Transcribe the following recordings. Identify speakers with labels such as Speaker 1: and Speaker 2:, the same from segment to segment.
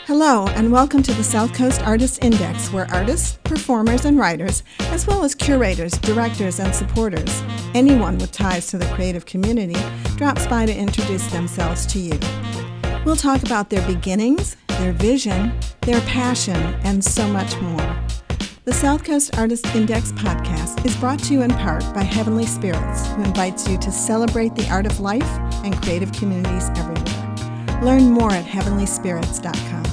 Speaker 1: Hello, and welcome to the South Coast Artists Index, where artists, performers, and writers, as well as curators, directors, and supporters, anyone with ties to the creative community, drops by to introduce themselves to you. We'll talk about their beginnings, their vision, their passion, and so much more. The South Coast Artists Index podcast is brought to you in part by Heavenly Spirits, who invites you to celebrate the art of life and creative communities everywhere. Learn more at heavenlyspirits.com.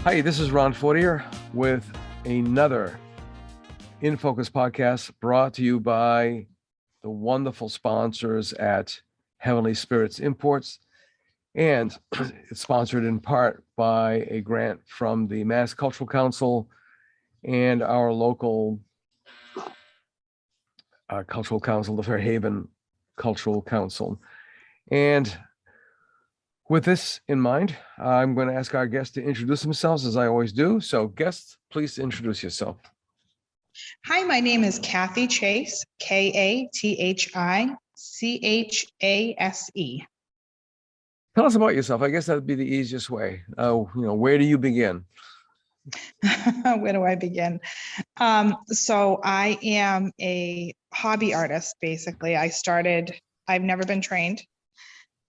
Speaker 2: Hi, this is Ron Fortier with another In Focus podcast brought to you by the wonderful sponsors at Heavenly Spirits Imports, and it's sponsored in part by a grant from the Mass Cultural Council and our local cultural council, the Fairhaven Cultural Council. And with this in mind, I'm going to ask our guests to introduce themselves as I always do. So guests, please introduce yourself.
Speaker 3: Hi, my name is Kathi Chase, Kathichase.
Speaker 2: Tell us about yourself. I guess that'd be the easiest way. Where do you begin?
Speaker 3: Where do I begin? So I am a hobby artist, basically. I've never been trained.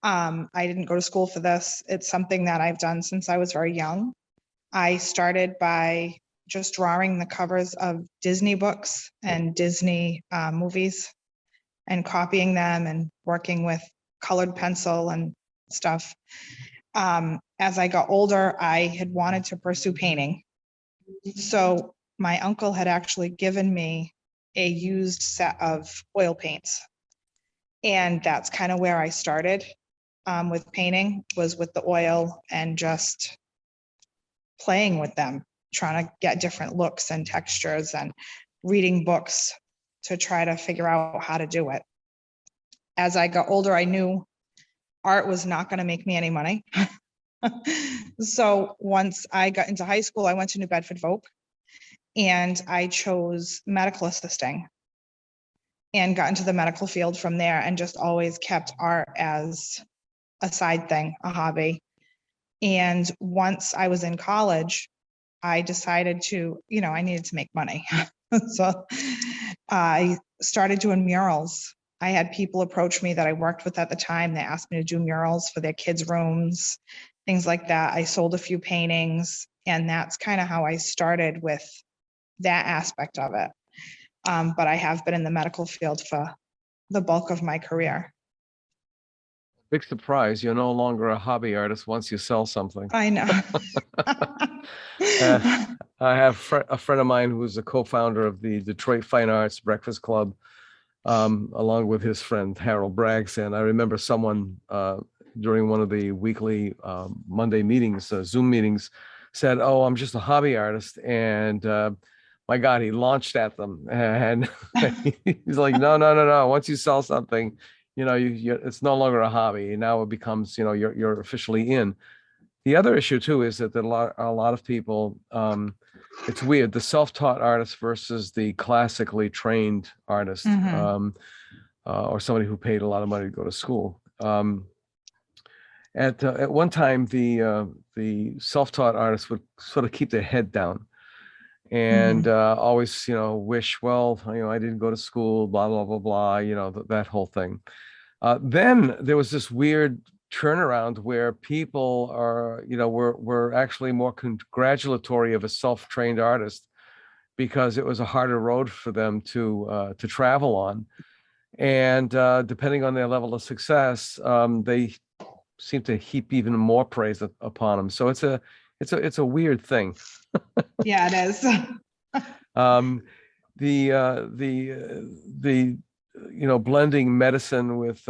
Speaker 3: I didn't go to school for this. It's something that I've done since I was very young. I started by just drawing the covers of Disney books and Disney movies and copying them and working with colored pencil and stuff. As I got older, I had wanted to pursue painting. So my uncle had actually given me a used set of oil paints. And that's kind of where I started with painting, was with the oil and just playing with them, trying to get different looks and textures and reading books to try to figure out how to do it. As I got older, I knew art was not going to make me any money. So once I got into high school, I went to New Bedford Voc and I chose medical assisting and got into the medical field from there, and just always kept art as a side thing, a hobby. And once I was in college, I decided I needed to make money. So I started doing murals. I had people approach me that I worked with at the time. They asked me to do murals for their kids' rooms, things like that. I sold a few paintings, and that's kind of how I started with that aspect of it. But I have been in the medical field for the bulk of my career.
Speaker 2: Big surprise, you're no longer a hobby artist once you sell something.
Speaker 3: I know.
Speaker 2: I have a friend of mine who's a co-founder of the Detroit Fine Arts Breakfast Club, along with his friend Harold Braggs. And I remember someone during one of the weekly Monday meetings, Zoom meetings, said, "Oh, I'm just a hobby artist." And my God, he launched at them. And he's like, no. Once you sell something, it's no longer a hobby. Now it becomes, you're officially in. The other issue too is that a lot of people, it's weird, the self-taught artist versus the classically trained artist, or somebody who paid a lot of money to go to school. At one time, the self-taught artists would sort of keep their head down and always, wish, well, I didn't go to school, blah, blah, blah, blah, that whole thing. Then there was this weird turnaround where people were actually more congratulatory of a self-trained artist because it was a harder road for them to travel on. And depending on their level of success, they seem to heap even more praise upon them. So it's a weird thing.
Speaker 3: Yeah, it is.
Speaker 2: The blending medicine with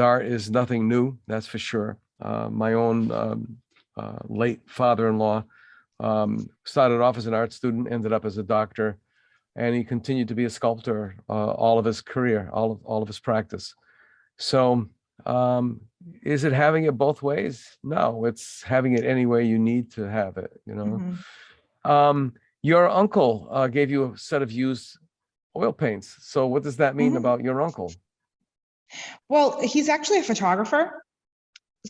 Speaker 2: art is nothing new, that's for sure. My own late father-in-law started off as an art student, ended up as a doctor, and he continued to be a sculptor all of his career, all of his practice. So is it having it both ways? No, it's having it any way you need to have it, Your uncle gave you a set of used Oil paints. So what does that mean
Speaker 3: Mhm.
Speaker 2: about your uncle?
Speaker 3: Well, he's actually a photographer.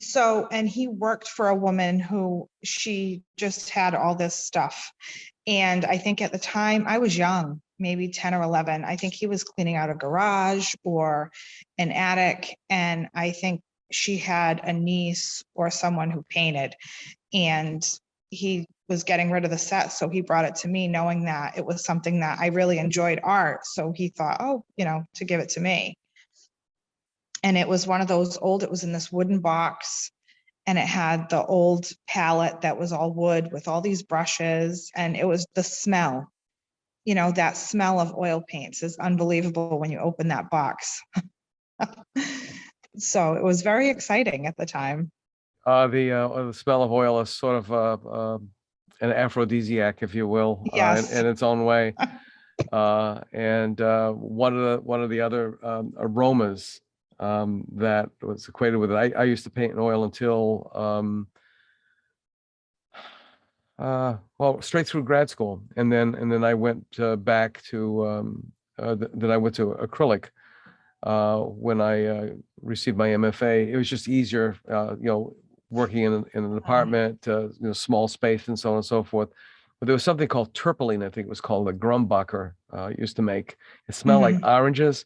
Speaker 3: So, and he worked for a woman who she just had all this stuff. And I think at the time I was young, maybe 10 or 11. I think he was cleaning out a garage or an attic. And I think she had a niece or someone who painted. And he was getting rid of the set. So he brought it to me knowing that it was something that I really enjoyed art. So he thought, oh, to give it to me. And it was one of those old, it was in this wooden box and it had the old palette that was all wood with all these brushes. And it was the smell, that smell of oil paints is unbelievable when you open that box. So it was very exciting at the time.
Speaker 2: The smell of oil is sort of an aphrodisiac, if you will,
Speaker 3: Yes.
Speaker 2: in its own way. And one of the other aromas that was equated with it. I used to paint in oil until well, straight through grad school, and then I went back to then I went to acrylic when I received my MFA. It was just easier, working in an apartment, small space, and so on and so forth. But there was something called turpentine, I think it was called, the Grumbacher used to make. It smelled like oranges.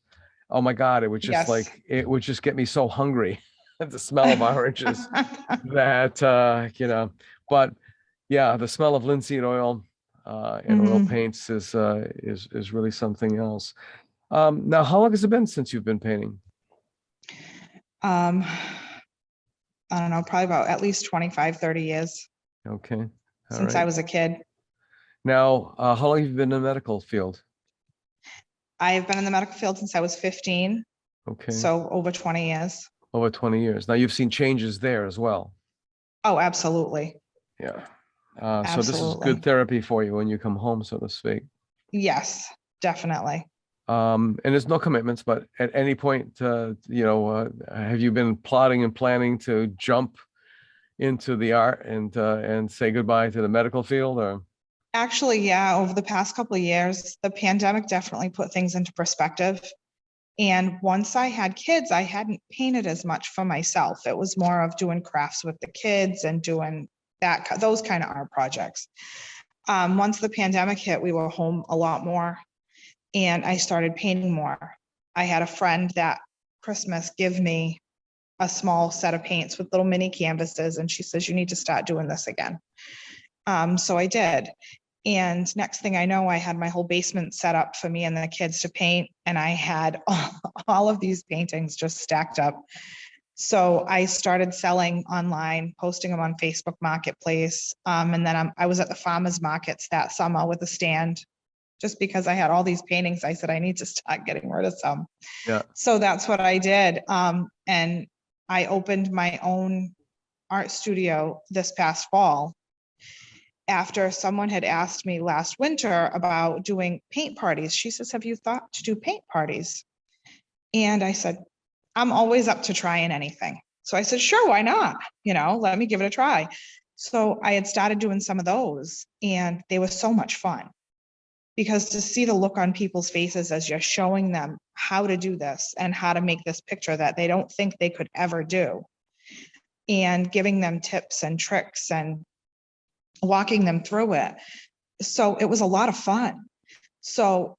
Speaker 2: Oh my God, it was just
Speaker 3: Yes.
Speaker 2: it would just get me so hungry, the smell of oranges that, but yeah, the smell of linseed oil and oil
Speaker 3: Mhm.
Speaker 2: paints is really something else. Now, how long has it been since you've been painting?
Speaker 3: Um, I don't know, probably about at least 25, 30 years
Speaker 2: Okay, all
Speaker 3: since I
Speaker 2: right.
Speaker 3: was a kid.
Speaker 2: Now, how long have you been in the medical field?
Speaker 3: I have been in the medical field since I was 15,
Speaker 2: Okay,
Speaker 3: so over 20 years.
Speaker 2: over 20 years. Now, you've seen changes there as well.
Speaker 3: Oh, absolutely.
Speaker 2: Yeah. So this is good
Speaker 3: Absolutely.
Speaker 2: therapy for you when you come home, so to speak.
Speaker 3: Yes, definitely.
Speaker 2: And there's no commitments, but at any point, have you been plotting and planning to jump into the art and say goodbye to the medical field, or?
Speaker 3: Actually, yeah, over the past couple of years, the pandemic definitely put things into perspective. And once I had kids, I hadn't painted as much for myself. It was more of doing crafts with the kids and doing those kind of art projects. Once the pandemic hit, we were home a lot more and I started painting more. I had a friend that Christmas give me a small set of paints with little mini canvases, and she says, you need to start doing this again. So I did. And next thing I know, I had my whole basement set up for me and the kids to paint. And I had all of these paintings just stacked up. So I started selling online, posting them on Facebook Marketplace. And then I was at the farmers markets that summer with a stand just because I had all these paintings. I said, I need to start getting rid of some.
Speaker 2: Yeah.
Speaker 3: So that's what I did. And I opened my own art studio this past fall after someone had asked me last winter about doing paint parties. She says, have you thought to do paint parties? And I said, I'm always up to trying anything. So I said, sure, why not? Let me give it a try. So I had started doing some of those and they were so much fun because to see the look on people's faces as you're showing them how to do this and how to make this picture that they don't think they could ever do, and giving them tips and tricks and walking them through it. So it was a lot of fun. So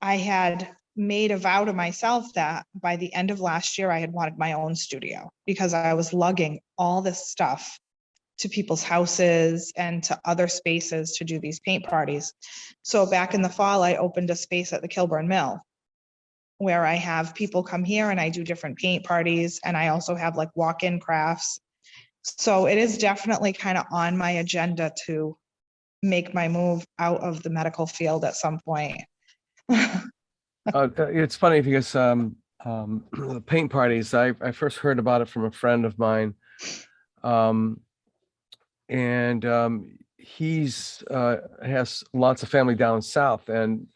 Speaker 3: I had made a vow to myself that by the end of last year, I had wanted my own studio because I was lugging all this stuff to people's houses and to other spaces to do these paint parties. So back in the fall, I opened a space at the Kilburn Mill where I have people come here and I do different paint parties. And I also have like walk-in crafts. So it is definitely kind of on my agenda to make my move out of the medical field at some point.
Speaker 2: It's funny because paint parties, I first heard about it from a friend of mine. And he's has lots of family down south. And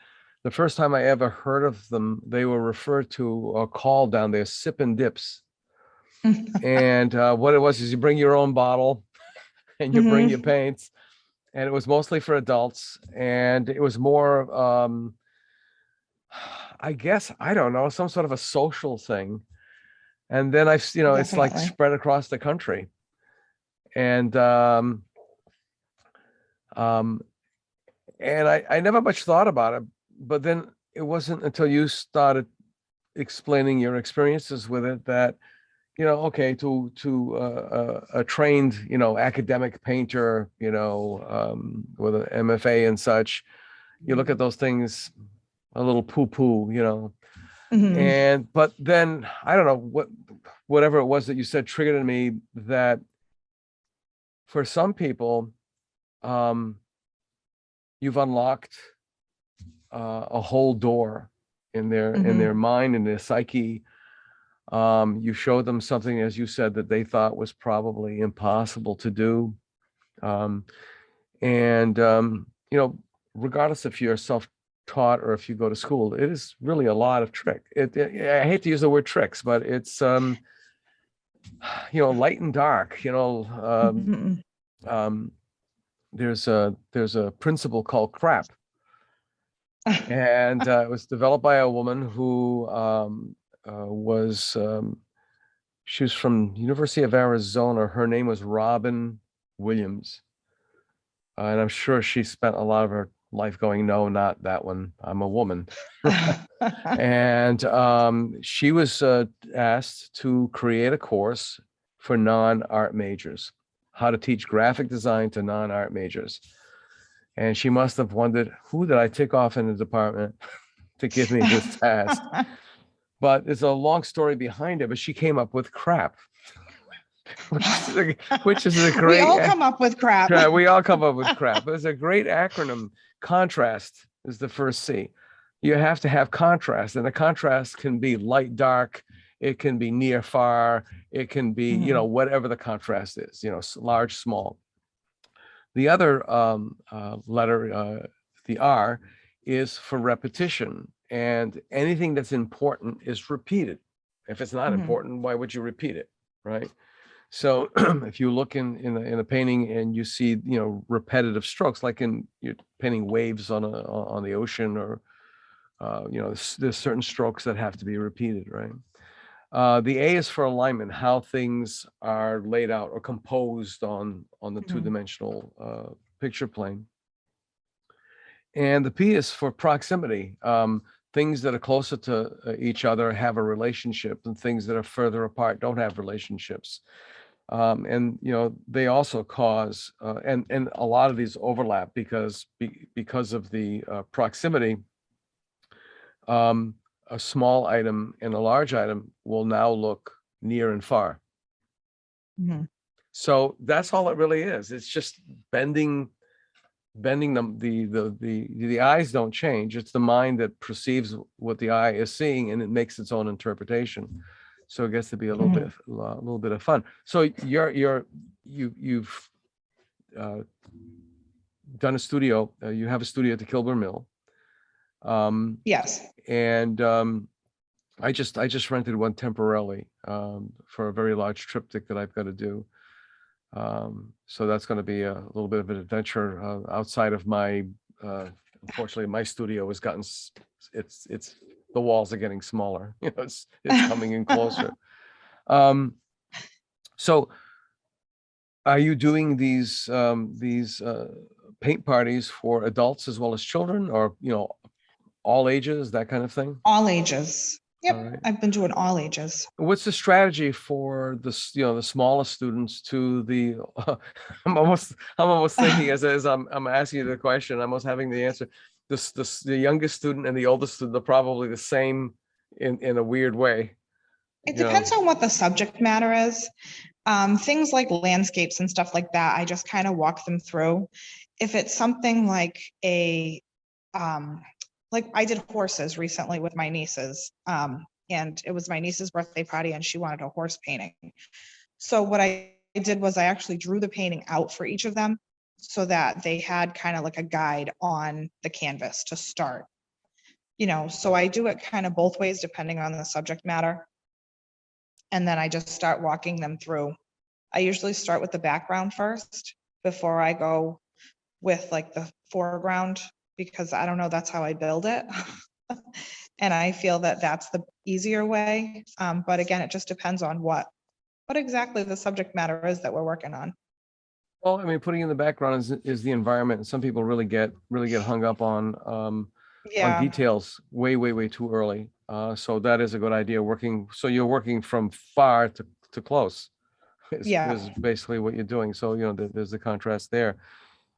Speaker 2: the first time I ever heard of them, they were referred to or called down there sip and dips. And what it was is you bring your own bottle and you bring your paints, and it was mostly for adults. And it was more I guess, I don't know, some sort of a social thing. And then it's like
Speaker 3: Definitely.
Speaker 2: spread across the country. And um, and I never much thought about it, but then it wasn't until you started explaining your experiences with it that, okay, to a trained, academic painter, with an MFA and such, you look at those things a little poo-poo,
Speaker 3: Mhm.
Speaker 2: but then I don't know whatever it was that you said triggered in me that for some people, you've unlocked a whole door in their
Speaker 3: Mhm.
Speaker 2: mind, in their psyche. You showed them something, as you said, that they thought was probably impossible to do. Um, and regardless if you're self-taught or if you go to school, it is really a lot of trick. I hate to use the word tricks, but it's light and dark.
Speaker 3: Mhm.
Speaker 2: Um, there's a principle called crap, and it was developed by a woman who was she was from University of Arizona. Her name was Robin Williams. And I'm sure she spent a lot of her life going, no, not that one. I'm a woman. And she was asked to create a course for non-art majors, how to teach graphic design to non-art majors. And she must have wondered, who did I tick off in the department to give me this task? But there's a long story behind it, but she came up with crap, which is a
Speaker 3: We
Speaker 2: great,
Speaker 3: all come up with crap.
Speaker 2: we all come up with crap. It's a great acronym. Contrast is the first C. You have to have contrast, and the contrast can be light, dark. It can be near, far. It can be,
Speaker 3: Mhm.
Speaker 2: whatever the contrast is, large, small. The other letter, the R, is for repetition. And anything that's important is repeated. If it's not
Speaker 3: Mhm.
Speaker 2: important, why would you repeat it, right? So if you look in a painting and you see, repetitive strokes, like you're painting waves on the ocean, or there's certain strokes that have to be repeated, right? The A is for alignment, how things are laid out or composed on the
Speaker 3: Mhm.
Speaker 2: two-dimensional picture plane. And the P is for proximity. Things that are closer to each other have a relationship, and things that are further apart don't have relationships. And they also cause and a lot of these overlap because of the proximity. A small item and a large item will now look near and far.
Speaker 3: Mhm.
Speaker 2: So that's all it really is. It's just bending them. The eyes don't change. It's the mind that perceives what the eye is seeing, and it makes its own interpretation. So it gets to be a
Speaker 3: Mhm.
Speaker 2: little bit of fun. So you've done a studio. You have a studio at the Kilburn Mill.
Speaker 3: Yes.
Speaker 2: And I just rented one temporarily for a very large triptych that I've got to do. So that's going to be a little bit of an adventure outside of my. Unfortunately, my studio has gotten it's the walls are getting smaller. It's coming in closer. So, are you doing these paint parties for adults as well as children, or all ages, that kind of thing?
Speaker 3: All ages.
Speaker 2: All
Speaker 3: Yep.
Speaker 2: right.
Speaker 3: I've been doing all ages.
Speaker 2: What's the strategy for the smallest students to the I'm almost thinking as I'm asking you the question, I'm almost having the answer. The youngest student and the oldest student are probably the same in a weird way.
Speaker 3: It depends on what the subject matter is. Things like landscapes and stuff like that, I just kind of walk them through. If it's something like like I did horses recently with my nieces, and it was my niece's birthday party and she wanted a horse painting. So what I did was I actually drew the painting out for each of them so that they had kind of like a guide on the canvas to start. So I do it kind of both ways depending on the subject matter. And then I just start walking them through. I usually start with the background first before I go with like the foreground, because I don't know, that's how I build it. And I feel that that's the easier way. But again, it just depends on what exactly the subject matter is that we're working on.
Speaker 2: Well, I mean, putting in the background is the environment, and some people really get hung up on
Speaker 3: Yeah,
Speaker 2: details way too early. So that is a good idea. So you're working from far to close
Speaker 3: yeah,
Speaker 2: is basically what you're doing. So, there's the contrast there.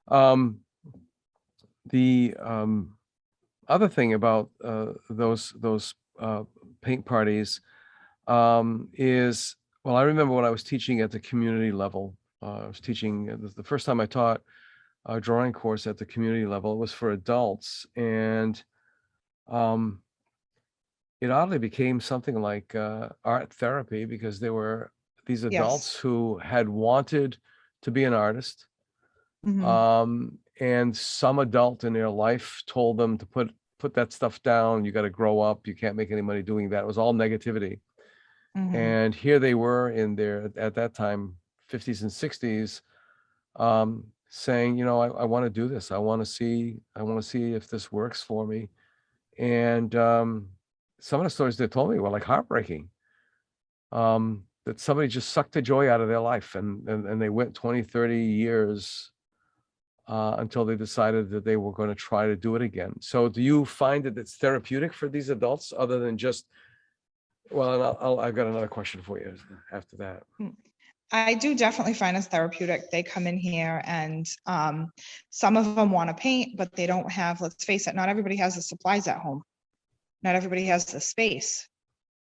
Speaker 2: Um, the other thing about those paint parties is, well, I remember when I was teaching at the community level. I was teaching the first time I taught a drawing course at the community level. It was for adults, and um, it oddly became something like art therapy, because there were these adults
Speaker 3: yes.
Speaker 2: who had wanted to be an artist,
Speaker 3: Mhm.
Speaker 2: and some adult in their life told them to put that stuff down. You got to grow up. You can't make any money doing that. It was all negativity.
Speaker 3: Mhm.
Speaker 2: And here they were in their, at that time, 50s and 60s, saying, I want to do this. I want to see if this works for me. And some of the stories they told me were like heartbreaking. That somebody just sucked the joy out of their life, and they went 20, 30 years until they decided that they were going to try to do it again. So do you find that it's therapeutic for these adults, other than just, well, and I've got another question for you after that.
Speaker 3: I do definitely find it's therapeutic. They come in here and some of them want to paint, but they don't have, let's face it, not everybody has the supplies at home. Not everybody has the space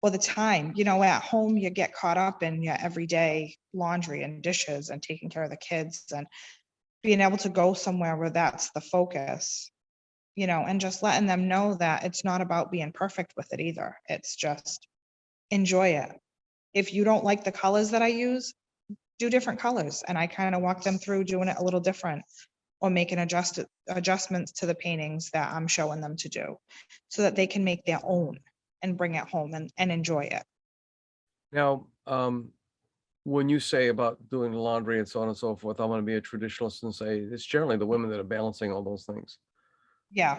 Speaker 3: or the time. At home, you get caught up in your everyday laundry and dishes and taking care of the kids, and being able to go somewhere where that's the focus, and just letting them know that it's not about being perfect with it either. It's just enjoy it. If you don't like the colors that I use, do different colors. And I kind of walk them through doing it a little different, or making adjustments to the paintings that I'm showing them to do, so that they can make their own and bring it home and enjoy it.
Speaker 2: Now, when you say about doing the laundry and so on and so forth, I'm going to be a traditionalist and say it's generally the women that are balancing all those things.
Speaker 3: Yeah.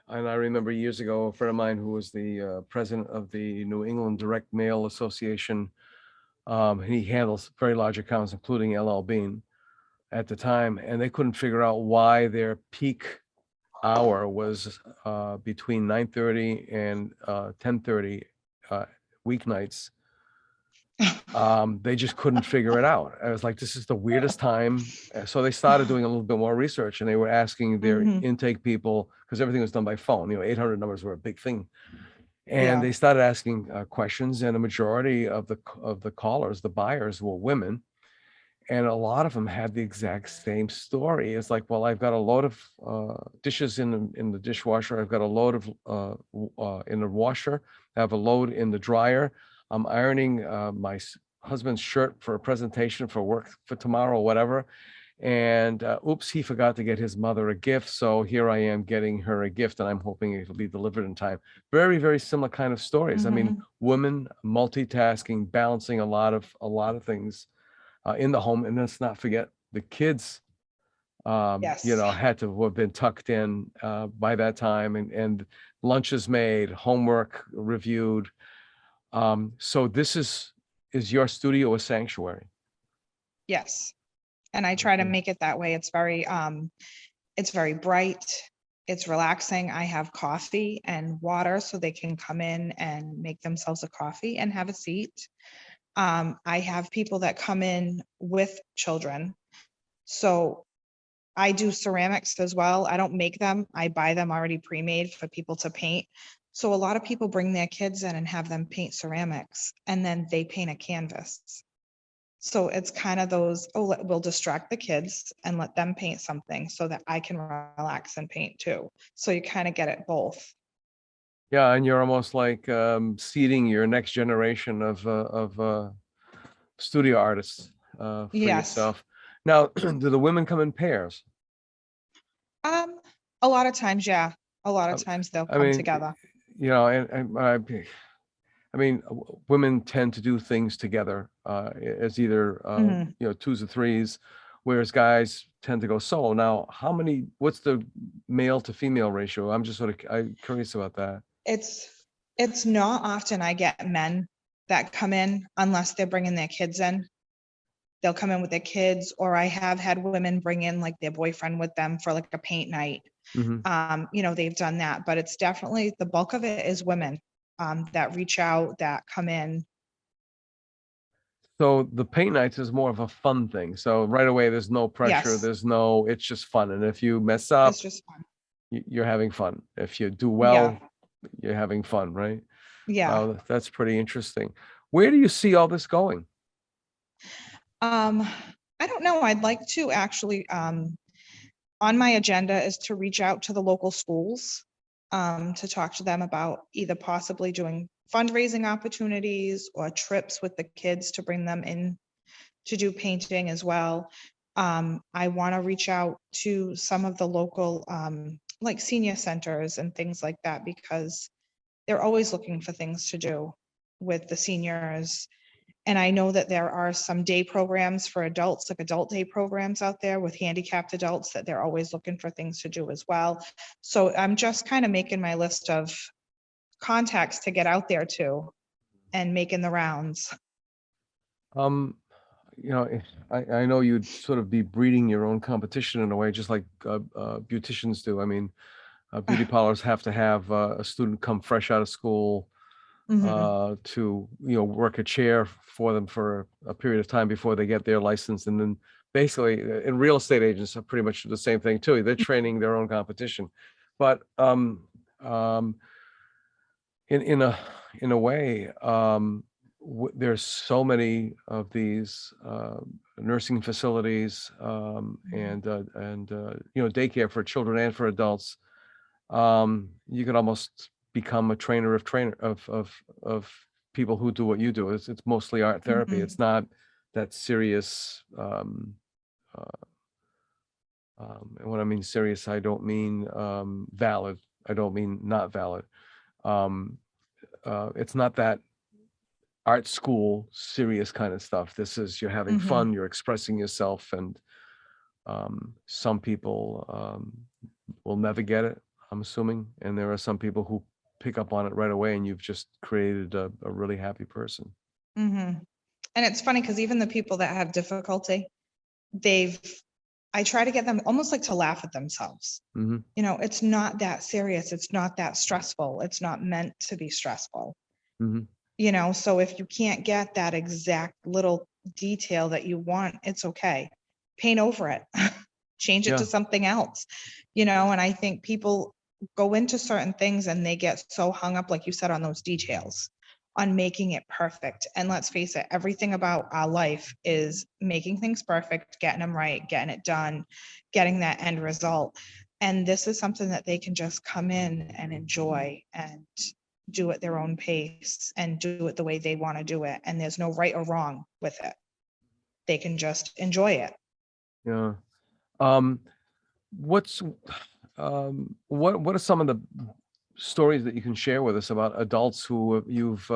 Speaker 2: And I remember years ago, a friend of mine who was the president of the New England Direct Mail Association, he handles very large accounts, including LL Bean at the time, and they couldn't figure out why their peak hour was between 9:30 and 10:30 weeknights. They just couldn't figure it out. I was like, this is the weirdest time. So they started doing a little bit more research, and they were asking their
Speaker 3: Mhm.
Speaker 2: intake people, because everything was done by phone. 800 numbers were a big thing. And
Speaker 3: Yeah.
Speaker 2: they started asking questions, and a majority of the callers, the buyers, were women. And a lot of them had the exact same story. It's like, well, I've got a load of dishes in the dishwasher. I've got a load of in the washer. I have a load in the dryer. I'm ironing my husband's shirt for a presentation for work for tomorrow or whatever. And oops, he forgot to get his mother a gift. So here I am getting her a gift, and I'm hoping it'll be delivered in time. Very, very similar kind of stories. I mean,
Speaker 3: Mhm.
Speaker 2: women multitasking, balancing a lot of things in the home. And let's not forget the kids,
Speaker 3: Yes.
Speaker 2: had to have been tucked in by that time, and lunches made, homework reviewed. So this is your studio a sanctuary?
Speaker 3: Yes. And I try to
Speaker 2: Okay.
Speaker 3: make it that way. It's very bright. It's relaxing. I have coffee and water so they can come in and make themselves a coffee and have a seat. I have people that come in with children. So I do ceramics as well. I don't make them. I buy them already pre-made for people to paint. So a lot of people bring their kids in and have them paint ceramics, and then they paint a canvas. So it's kind of those, we'll distract the kids and let them paint something so that I can relax and paint too. So you kind of get it both.
Speaker 2: Yeah, and you're almost like seeding your next generation of studio artists for
Speaker 3: Yes.
Speaker 2: yourself. Now, do the women come in pairs?
Speaker 3: Um, a lot of times, yeah. A lot of
Speaker 2: Um,
Speaker 3: times they'll
Speaker 2: I
Speaker 3: come
Speaker 2: mean,
Speaker 3: together.
Speaker 2: I mean, women tend to do things together as either
Speaker 3: Mhm.
Speaker 2: twos or threes, whereas guys tend to go solo. Now, what's the male to female ratio? I'm just I'm curious about that.
Speaker 3: It's not often I get men that come in unless they're bringing their kids in. They'll come in with their kids, or I have had women bring in like their boyfriend with them for like a paint night.
Speaker 2: Mhm.
Speaker 3: They've done that, but it's definitely the bulk of it is women that reach out, that come in.
Speaker 2: So the paint nights is more of a fun thing. So right away, there's no pressure.
Speaker 3: Yes,
Speaker 2: It's just fun. And if you mess up,
Speaker 3: it's just fun.
Speaker 2: you're having fun. If you do
Speaker 3: Yeah,
Speaker 2: well, you're having fun, right?
Speaker 3: yeah.
Speaker 2: Oh, that's pretty interesting. Where do you see all this going?
Speaker 3: Um, I don't know. I'd like to actually, on my agenda is to reach out to the local schools, to talk to them about either possibly doing fundraising opportunities or trips with the kids to bring them in to do painting as well. I want to reach out to some of the local, like senior centers and things like that, because they're always looking for things to do with the seniors. And I know that there are some day programs for adults, like adult day programs out there with handicapped adults, that they're always looking for things to do as well. So I'm just kind of making my list of contacts to get out there to and making the rounds.
Speaker 2: Um, I know you'd sort of be breeding your own competition in a way, just like beauticians do. I mean, beauty parlors have to have a student come fresh out of school
Speaker 3: Mhm.
Speaker 2: to work a chair for them for a period of time before they get their license, and then basically, and real estate agents are pretty much the same thing too. They're training their own competition, but um, in a way, there's so many of these nursing facilities and daycare for children and for adults. You could almost become a trainer of people who do what you do. It's mostly art therapy.
Speaker 3: Mhm.
Speaker 2: It's not that serious. And when I mean serious, I don't mean valid. I don't mean not valid. Um, it's not that art school serious kind of stuff. This is, you're having
Speaker 3: Mhm.
Speaker 2: fun, you're expressing yourself, and some people will never get it, I'm assuming, and there are some people who pick up on it right away, and you've just created a really happy person.
Speaker 3: Mhm. And it's funny because even the people that have difficulty, they've, I try to get them almost like to laugh at themselves.
Speaker 2: Hmm.
Speaker 3: It's not that serious. It's not that stressful. It's not meant to be stressful.
Speaker 2: Hmm.
Speaker 3: So if you can't get that exact little detail that you want, it's okay. Paint over it, change it
Speaker 2: Yeah.
Speaker 3: to something else, and I think people go into certain things and they get so hung up, like you said, on those details, on making it perfect. And let's face it, everything about our life is making things perfect, getting them right, getting it done, getting that end result. And this is something that they can just come in and enjoy and do at their own pace and do it the way they want to do it. And there's no right or wrong with it. They can just enjoy it.
Speaker 2: Yeah. Um, what's what are some of the stories that you can share with us about adults who you've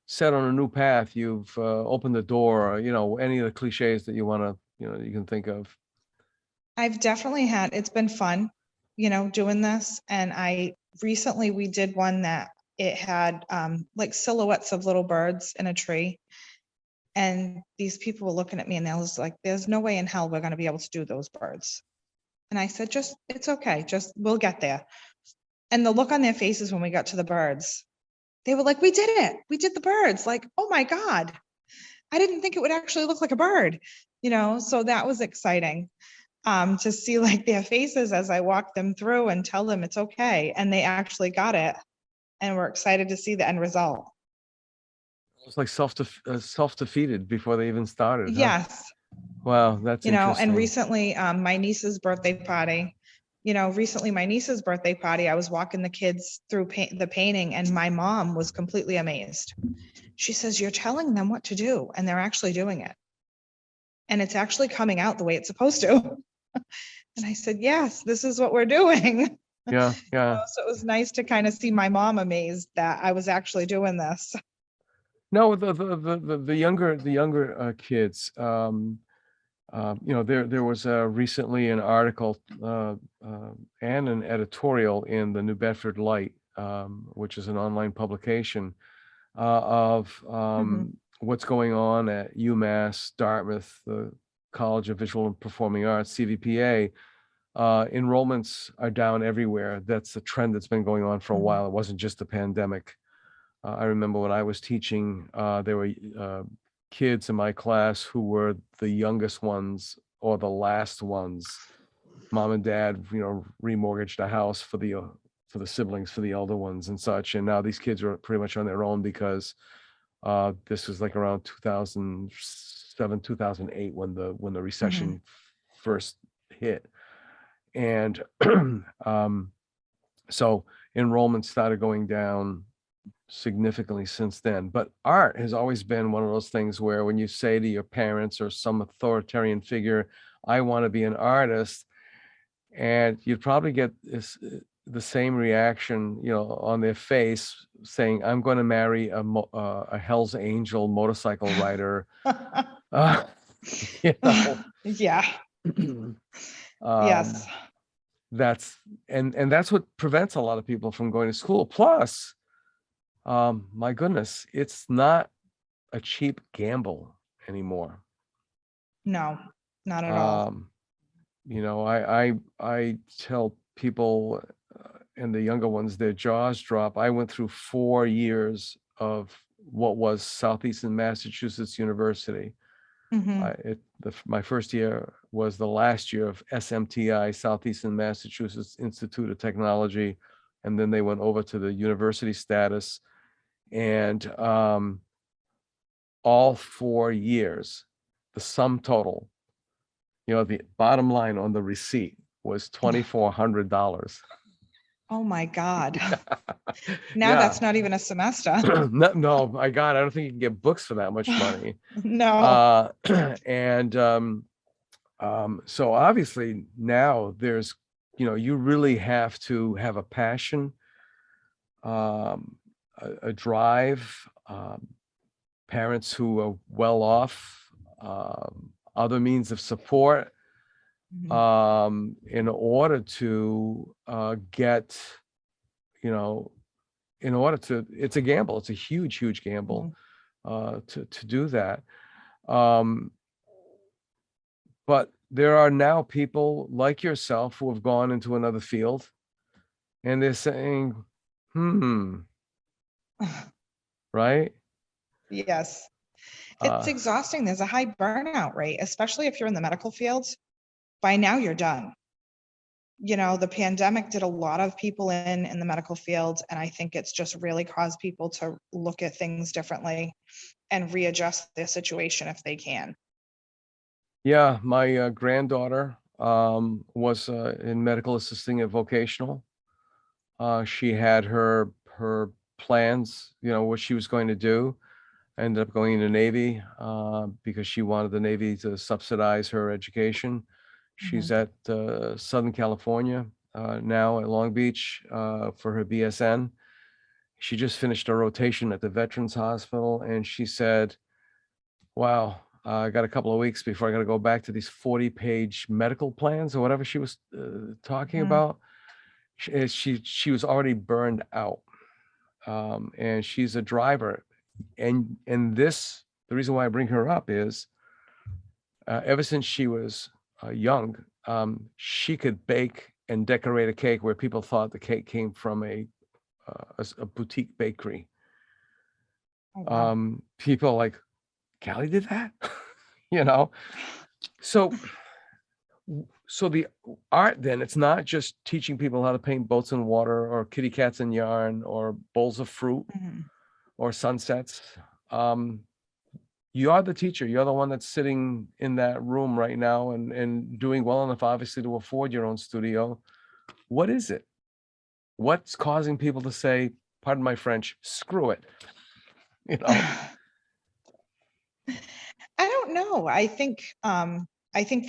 Speaker 2: set on a new path, you've opened the door, or, any of the cliches that you want to, you can think of?
Speaker 3: I've definitely had, it's been fun, doing this. And we did one that it had like silhouettes of little birds in a tree. And these people were looking at me and they was like, there's no way in hell we're going to be able to do those birds. And I said, it's okay. We'll get there. And the look on their faces when we got to the birds, they were like, we did it. We did the birds. Like, oh my God, I didn't think it would actually look like a bird, so that was exciting. To see like their faces as I walk them through and tell them it's okay. And they actually got it. And we're excited to see the end result.
Speaker 2: It's like self-defeated before they even started, huh?
Speaker 3: Yes.
Speaker 2: Wow, that's
Speaker 3: And
Speaker 2: interesting.
Speaker 3: recently, my niece's birthday party, I was walking the kids through the painting and my mom was completely amazed. She says, you're telling them what to do and they're actually doing it. And it's actually coming out the way it's supposed to. And I said, yes, this is what we're doing.
Speaker 2: Yeah, yeah.
Speaker 3: So it was nice to kind of see my mom amazed that I was actually doing this.
Speaker 2: No, the younger kids, there was recently an article and an editorial in the New Bedford Light which is an online publication of what's going on at UMass, Dartmouth, the College of Visual and Performing Arts, CVPA. Enrollments are down everywhere. That's a trend that's been going on for a while. It wasn't just the pandemic. I remember when I was teaching, there were kids in my class who were the youngest ones or the last ones. Mom and dad, remortgaged a house for the siblings, for the elder ones and such. And now these kids are pretty much on their own because this was like around 2007, 2008 when the recession first hit. And so enrollment started going down significantly since then. But art has always been one of those things where when you say to your parents or some authoritarian figure, I want to be an artist, and you'd probably get the same reaction, on their face saying, I'm going to marry a Hell's Angel motorcycle rider.
Speaker 3: Yeah. Yes.
Speaker 2: That's what prevents a lot of people from going to school. Plus, my goodness, it's not a cheap gamble anymore.
Speaker 3: No, not at all.
Speaker 2: I tell people and the younger ones, their jaws drop. I went through 4 years of what was Southeastern Massachusetts University. My first year was the last year of SMTI, Southeastern Massachusetts Institute of Technology, and then they went over to the university status. And all 4 years, the sum total, the bottom line on the receipt was $2,400.
Speaker 3: Oh my God. Now that's not even a semester.
Speaker 2: No, my God, I don't think you can get books for that much money.
Speaker 3: No.
Speaker 2: And so obviously now there's, you really have to have a passion, a drive, parents who are well off, other means of support, in order to get, it's a gamble. It's a huge, huge gamble to do that. But there are now people like yourself who have gone into another field and they're saying, right?
Speaker 3: Yes. It's exhausting. There's a high burnout rate, especially if you're in the medical field. By now you're done. The pandemic did a lot of people in the medical field. And I think it's just really caused people to look at things differently and readjust their situation if they can.
Speaker 2: Yeah, my granddaughter was in medical assisting at Vocational. She had her plans, what she was going to do. Ended up going in the Navy because she wanted the Navy to subsidize her education. She's at Southern California now at Long Beach for her BSN. She just finished a rotation at the Veterans Hospital, and she said, wow, I got a couple of weeks before I got to go back to these 40-page medical plans or whatever she was talking about. She was already burned out, and she's a driver. And this, the reason why I bring her up is ever since she was young, she could bake and decorate a cake where people thought the cake came from a boutique bakery.
Speaker 3: Oh, wow.
Speaker 2: People like, Callie did that? So the art, then, it's not just teaching people how to paint boats in water or kitty cats in yarn or bowls of fruit or sunsets. You are the teacher. You're the one that's sitting in that room right now and doing well enough, obviously, to afford your own studio. What is it? What's causing people to say, pardon my French, screw it?
Speaker 3: I don't know. I think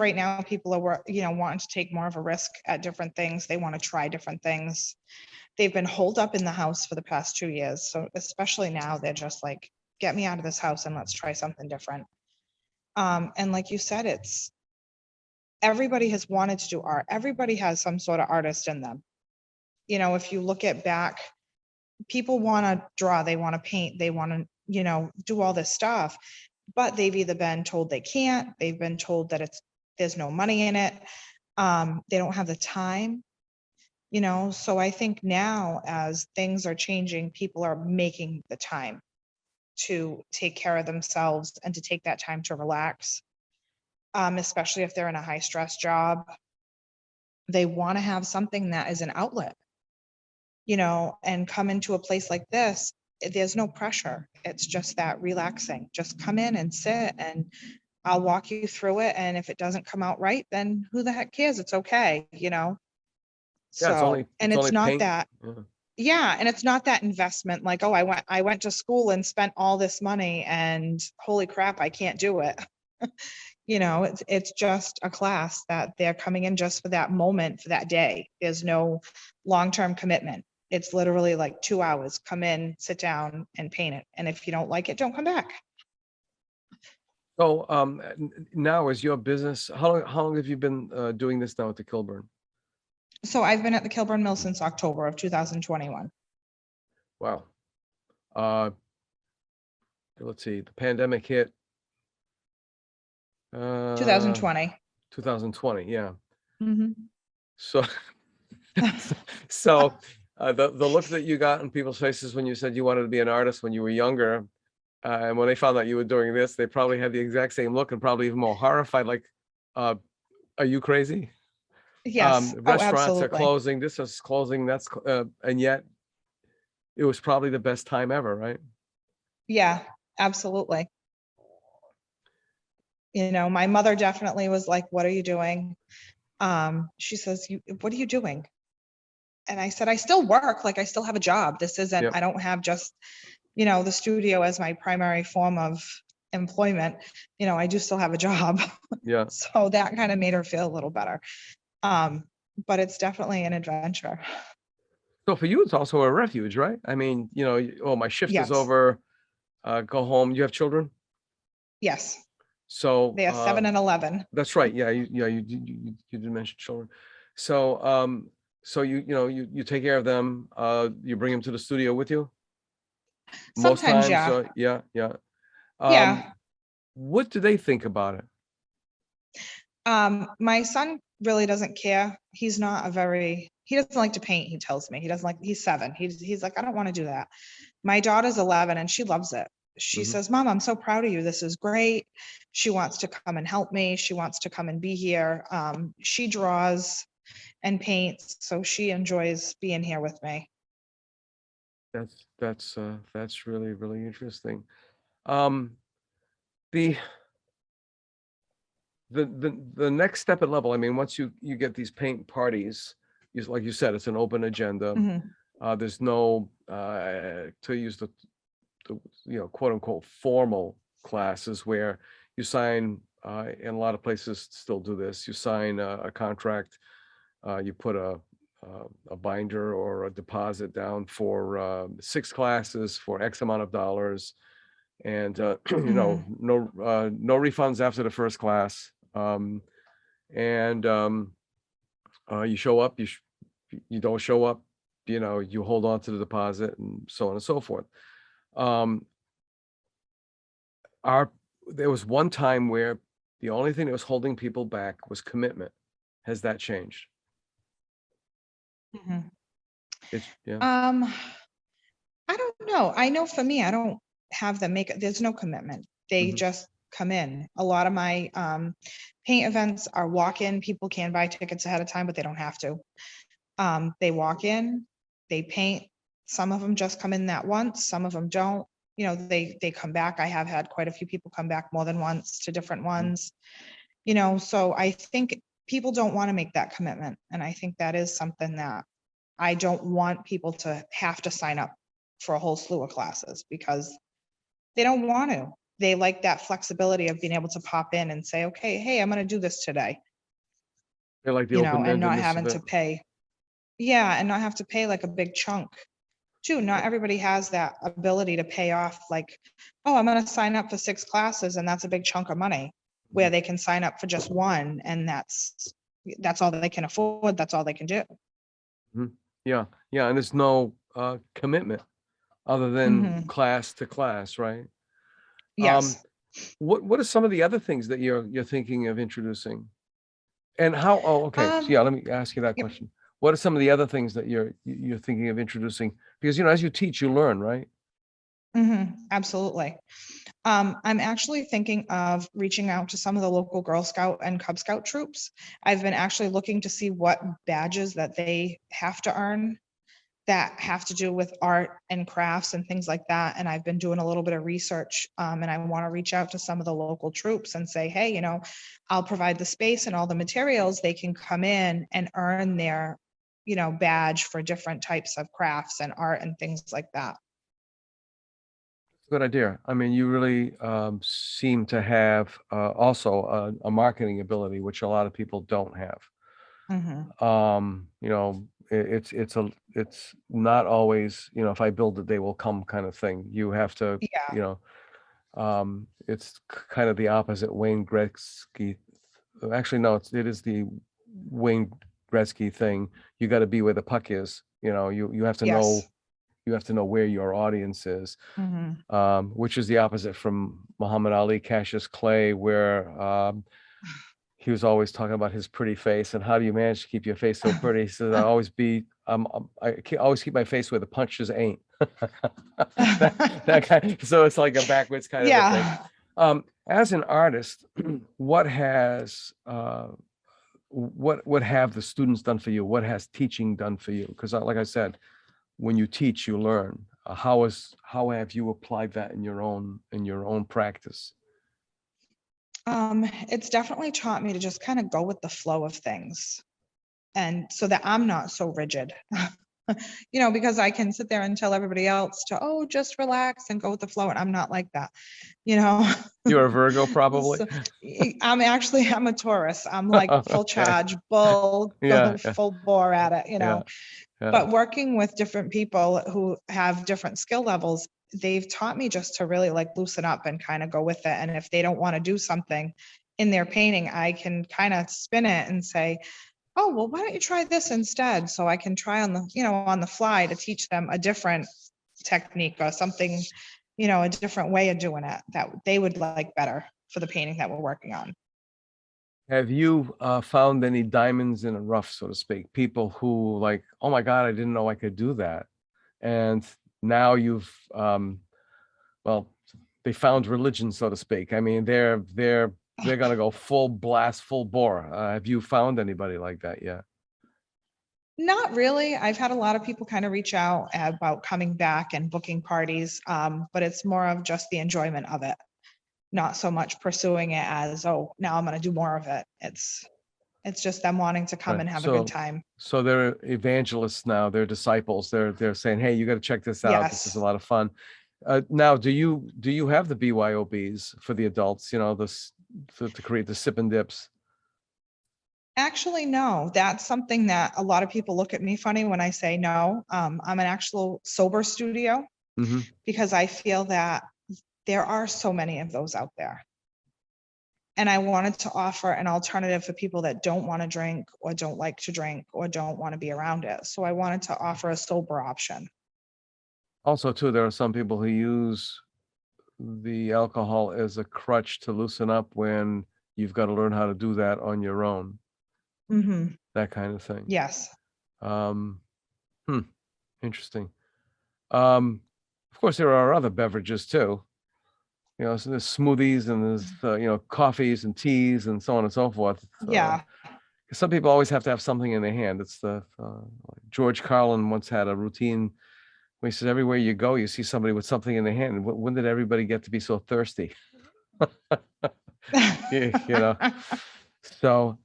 Speaker 3: right now people are, wanting to take more of a risk at different things. They want to try different things. They've been holed up in the house for the past 2 years. So especially now, they're just like, get me out of this house and let's try something different. And like you said, everybody has wanted to do art. Everybody has some sort of artist in them. If you look at back people want to draw, they want to paint, they want to, do all this stuff, but they've either been told they can't, they've been told that there's no money in it. They don't have the time, so I think now as things are changing, people are making the time to take care of themselves and to take that time to relax. Especially if they're in a high stress job, they want to have something that is an outlet, and come into a place like this. There's no pressure. It's just that relaxing. Just come in and sit and I'll walk you through it. And if it doesn't come out right, then who the heck cares? It's okay,
Speaker 2: Yeah,
Speaker 3: So, and
Speaker 2: it's
Speaker 3: it's
Speaker 2: only
Speaker 3: not
Speaker 2: paint.
Speaker 3: that,
Speaker 2: Yeah.
Speaker 3: yeah, and it's not that investment like, oh, I went to school and spent all this money and holy crap, I can't do it. It's just a class that they're coming in just for that moment, for that day. There's no long-term commitment. It's literally like 2 hours, come in, sit down and paint it. And if you don't like it, don't come back.
Speaker 2: So now is your business, how long have you been doing this now at the Kilburn?
Speaker 3: So I've been at the Kilburn Mill since October of 2021.
Speaker 2: Wow. Let's see, the pandemic hit
Speaker 3: 2020.
Speaker 2: 2020, yeah.
Speaker 3: Mhm.
Speaker 2: So so the look that you got in people's faces when you said you wanted to be an artist when you were younger, and when they found out you were doing this, they probably had the exact same look and probably even more horrified, like, are you crazy?
Speaker 3: Yes. Oh,
Speaker 2: Restaurants are
Speaker 3: absolutely.
Speaker 2: closing, this is closing, that's and yet it was probably the best time ever, right?
Speaker 3: Yeah, absolutely. My mother definitely was like, what are you doing? She says, what are you doing? And I said, I still work, like I still have a job. This isn't,
Speaker 2: Yep.
Speaker 3: I don't have just, the studio as my primary form of employment. I do still have a job.
Speaker 2: Yeah.
Speaker 3: So that kind of made her feel a little better. But it's definitely an adventure.
Speaker 2: So for you, it's also a refuge, right? I mean, oh, my shift
Speaker 3: Yes.
Speaker 2: is over, go home. You have children?
Speaker 3: Yes.
Speaker 2: So
Speaker 3: They are 7 and 11.
Speaker 2: that's right. Yeah, you did mention children. So so you take care of them. You bring them to the studio with you most
Speaker 3: Sometimes,
Speaker 2: times.
Speaker 3: yeah.
Speaker 2: Yeah.
Speaker 3: Yeah.
Speaker 2: What do they think about it?
Speaker 3: My son really doesn't care. He doesn't like to paint. He tells me he's 7. He's like, I don't want to do that. My daughter's 11 and she loves it. She says, Mom, I'm so proud of you. This is great. She wants to come and help me. She wants to come and be here. She draws and paints, so she enjoys being here with me.
Speaker 2: That's really, really interesting. The next step at level, I mean, once you get these paint parties, like you said, it's an open agenda. There's no to use the quote unquote formal classes where you sign, and a lot of places still do this, you sign a contract, you put a binder or a deposit down for 6 classes for X amount of dollars, and no refunds after the first class. And you show up, you don't show up, you hold on to the deposit, and so on and so forth. There was one time where the only thing that was holding people back was commitment. Has that changed? Yeah.
Speaker 3: I don't know. I know for me, I don't have them there's no commitment. They just come in. A lot of my paint events are walk-in. People can buy tickets ahead of time, but they don't have to. They walk in, they paint. Some of them just come in that once, some of them don't. They come back. I have had quite a few people come back more than once to different ones. So I think people don't want to make that commitment. And I think that is something that I don't want people to have to sign up for a whole slew of classes because they don't want to. They like that flexibility of being able to pop in and say, okay, hey, I'm going to do this today.
Speaker 2: They like the open-endedness
Speaker 3: and not having
Speaker 2: of it.
Speaker 3: to pay. Yeah, and not have to pay like a big chunk too. Not everybody has that ability to pay off like, oh, I'm going to sign up for 6 classes and that's a big chunk of money, where they can sign up for just one and that's all they can afford. That's all they can do.
Speaker 2: Yeah. And there's no commitment. other than
Speaker 3: Mhm.
Speaker 2: class to class, right?
Speaker 3: Yes.
Speaker 2: What are some of the other things that you're thinking of introducing? And how, oh, okay, so
Speaker 3: Um,
Speaker 2: yeah, let me ask you that
Speaker 3: yep.
Speaker 2: question. What are some of the other things that you're thinking of introducing? Because, as you teach, you learn, right?
Speaker 3: Absolutely. I'm actually thinking of reaching out to some of the local Girl Scout and Cub Scout troops. I've been actually looking to see what badges that they have to earn that have to do with art and crafts and things like that. And I've been doing a little bit of research, and I want to reach out to some of the local troops and say, hey, I'll provide the space and all the materials. They can come in and earn their, badge for different types of crafts and art and things like that.
Speaker 2: Good idea. I mean, you really seem to have also a marketing ability, which a lot of people don't have.
Speaker 3: Mhm.
Speaker 2: It's not always, if I build it, they will come kind of thing. You have to,
Speaker 3: Yeah.
Speaker 2: it's kind of the opposite Wayne Gretzky. Actually, no, it is the Wayne Gretzky thing. You got to be where the puck is. You have to know,
Speaker 3: Yes.
Speaker 2: where your audience is.
Speaker 3: Mhm.
Speaker 2: Which is the opposite from Muhammad Ali, Cassius Clay, where he was always talking about his pretty face and how do you manage to keep your face so pretty? He says, I always keep my face where the punches ain't. That kind. So it's like a backwards kind of a thing.
Speaker 3: Yeah.
Speaker 2: As an artist, what have the students done for you? What has teaching done for you? Because like I said, when you teach, you learn. How have you applied that in your own practice?
Speaker 3: It's definitely taught me to just kind of go with the flow of things. And so that I'm not so rigid, because I can sit there and tell everybody else to, oh, just relax and go with the flow. And I'm not like that, you know.
Speaker 2: You're a Virgo, probably.
Speaker 3: So, I'm a Taurus. I'm like full
Speaker 2: Okay.
Speaker 3: charge, bull,
Speaker 2: Yeah,
Speaker 3: go
Speaker 2: yeah,
Speaker 3: full bore at it,
Speaker 2: yeah, yeah.
Speaker 3: But working with different people who have different skill levels, they've taught me just to really like loosen up and kind of go with it. And if they don't want to do something in their painting, I can kind of spin it and say, oh, well, why don't you try this instead? So I can try on the fly to teach them a different technique or something, a different way of doing it that they would like better for the painting that we're working on.
Speaker 2: Have you found any diamonds in a rough, so to speak? People who like, oh my God, I didn't know I could do that. And now well, they found religion, so to speak. I mean, they're gonna go full blast, full bore. Have you found anybody like that yet?
Speaker 3: Not really. I've had a lot of people kind of reach out about coming back and booking parties, but it's more of just the enjoyment of it, not so much pursuing it as, oh, now I'm going to do more of it. It's just them wanting to come
Speaker 2: Right.
Speaker 3: and have a good time.
Speaker 2: So they're evangelists now. They're disciples. They're saying, hey, you got to check this out. This is a
Speaker 3: Yes.
Speaker 2: lot of fun. Now, do you have the BYOBs for the adults? To create the sip and dips.
Speaker 3: Actually, no, that's something that a lot of people look at me funny when I say no. I'm an actual sober studio
Speaker 2: Mm-hmm.
Speaker 3: because I feel that there are so many of those out there. And I wanted to offer an alternative for people that don't want to drink or don't like to drink or don't want to be around it. So I wanted to offer a sober option.
Speaker 2: Also, too, there are some people who use the alcohol as a crutch to loosen up when you've got to learn how to do that on your own.
Speaker 3: Mm-hmm.
Speaker 2: That kind of thing.
Speaker 3: Yes.
Speaker 2: Um, Interesting. Of course, there are other beverages too. So there's smoothies and there's coffees and teas and so on and so forth.
Speaker 3: Yeah.
Speaker 2: Some people always have to have something in their hand. It's like George Carlin once had a routine where he said, everywhere you go, you see somebody with something in their hand. And when did everybody get to be so thirsty? Yeah. So,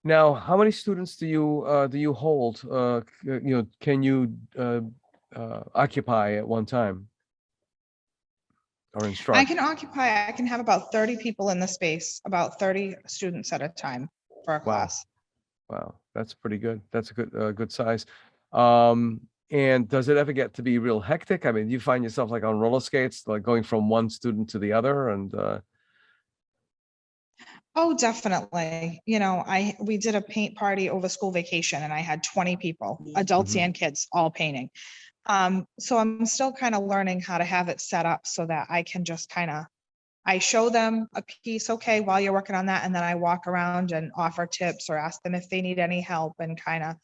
Speaker 2: now, how many students do you hold? Can you occupy at one time or instruct?
Speaker 3: I can have about 30 people in the space, about 30 students at a time for a
Speaker 2: Wow.
Speaker 3: class.
Speaker 2: Wow, that's pretty good. That's a good size. And does it ever get to be real hectic? I mean, you find yourself like on roller skates, like going from one student to the other, and
Speaker 3: Oh, definitely. We did a paint party over school vacation and I had 20 people, adults
Speaker 2: Mhm.
Speaker 3: and kids, all painting. So I'm still kind of learning how to have it set up so that I can just I show them a piece, okay, while you're working on that, and then I walk around and offer tips or ask them if they need any help, and kind of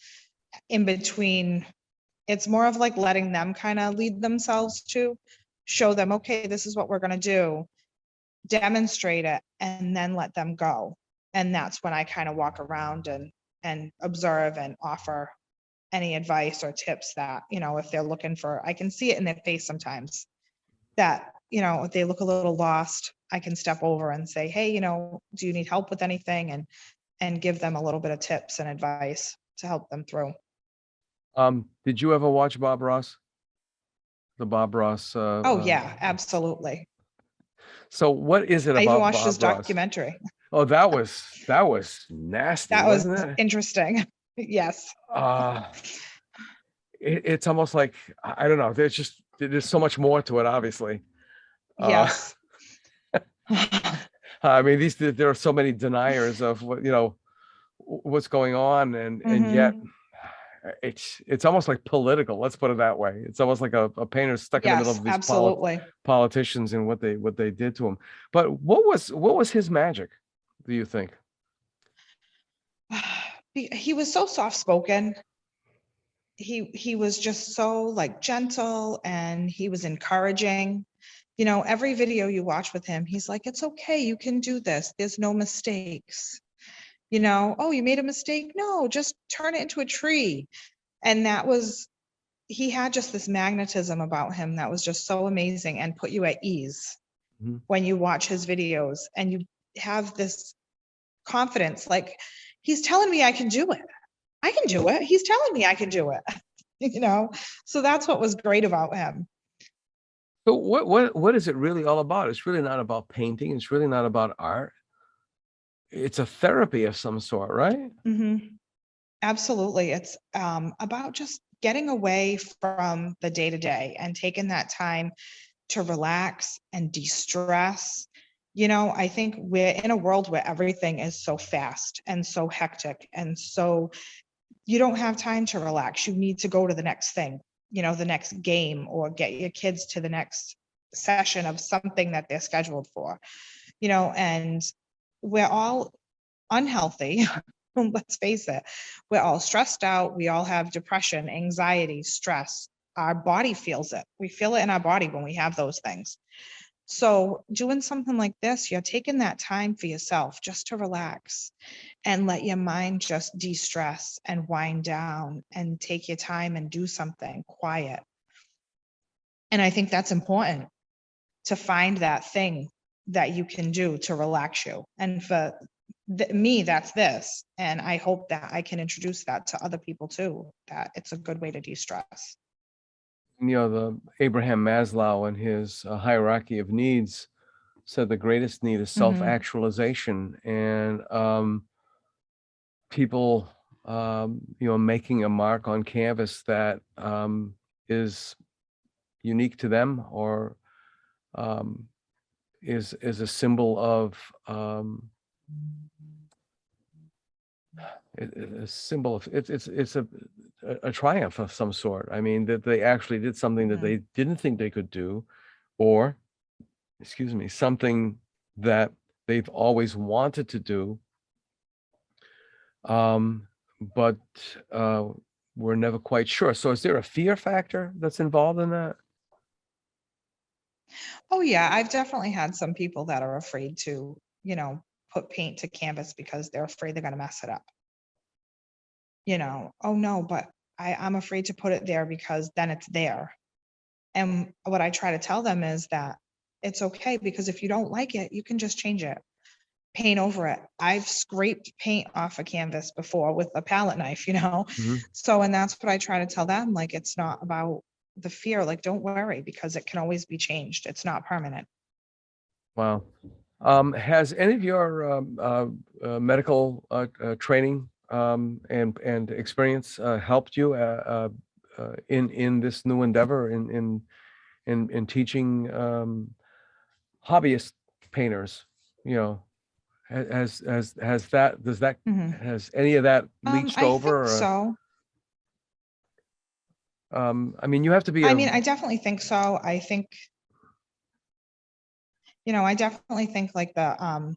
Speaker 3: in between, it's more of like letting them kind of lead themselves to show them, okay, this is what we're going to do, demonstrate it, and then let them go. And that's when I kind of walk around and observe and offer any advice or tips that, if they're looking for, I can see it in their face sometimes that, if they look a little lost, I can step over and say, hey, do you need help with anything? And give them a little bit of tips and advice to help them through.
Speaker 2: Did you ever watch Bob Ross? The Bob Ross?
Speaker 3: Oh yeah, absolutely.
Speaker 2: So what is it
Speaker 3: I even
Speaker 2: about
Speaker 3: watched his
Speaker 2: Bob Ross?
Speaker 3: documentary.
Speaker 2: Oh, that was nasty,
Speaker 3: That was
Speaker 2: wasn't it?
Speaker 3: interesting. Yes.
Speaker 2: It's almost like, I don't know. There's so much more to it, obviously.
Speaker 3: Yes.
Speaker 2: I mean, there are so many deniers of what's going on, and yet it's almost like political. Let's put it that way. It's almost like a painter stuck in the middle
Speaker 3: Yes,
Speaker 2: of these
Speaker 3: absolutely.
Speaker 2: politicians and what they did to him. But what was his magic, do you think?
Speaker 3: He was so soft-spoken. He was just so like gentle, and he was encouraging. Every video you watch with him, he's like, it's okay, you can do this. There's no mistakes. Oh, you made a mistake? No, just turn it into a tree. And he had just this magnetism about him that was just so amazing and put you at ease when you watch his videos, and you have this confidence, like, he's telling me I can do it. I can do it. He's telling me I can do it. So that's what was great about him.
Speaker 2: So what is it really all about? It's really not about painting. It's really not about art. It's a therapy of some sort, right?
Speaker 3: Absolutely. It's about just getting away from the day-to-day and taking that time to relax and de-stress. I think we're in a world where everything is so fast and so hectic, and so you don't have time to relax. You need to go to the next thing, the next game, or get your kids to the next session of something that they're scheduled for, and we're all unhealthy. Let's face it, we're all stressed out. We all have depression, anxiety, stress. Our body feels it. We feel it in our body when we have those things. So doing something like this, you're taking that time for yourself just to relax and let your mind just de-stress and wind down and take your time and do something quiet. And I think that's important, to find that thing that you can do to relax you. And for me, that's this. And I hope that I can introduce that to other people too, that it's a good way to de-stress.
Speaker 2: The Abraham Maslow and his hierarchy of needs said the greatest need is self-actualization, and people making a mark on canvas that is unique to them, or is a symbol of a symbol of it's a triumph of some sort. I mean, that they actually did something that they didn't think they could do, or excuse me, something that they've always wanted to do, but we're never quite sure. So is there a fear factor that's involved in that?
Speaker 3: Oh yeah, I've definitely had some people that are afraid to, put paint to canvas because they're afraid they're going to mess it up. Oh no, but I'm afraid to put it there because then it's there. And what I try to tell them is that it's okay, because if you don't like it, you can just change it, paint over it. I've scraped paint off a canvas before with a palette knife, So, and that's what I try to tell them. Like, it's not about the fear. Like, don't worry, because it can always be changed. It's not permanent.
Speaker 2: Wow. Has any of your medical training and experience helped you in this new endeavor in teaching hobbyist painters? Has any of that leached
Speaker 3: I
Speaker 2: over?
Speaker 3: think so.
Speaker 2: I mean, you have to be
Speaker 3: I mean, I definitely think so. I think, I definitely think like the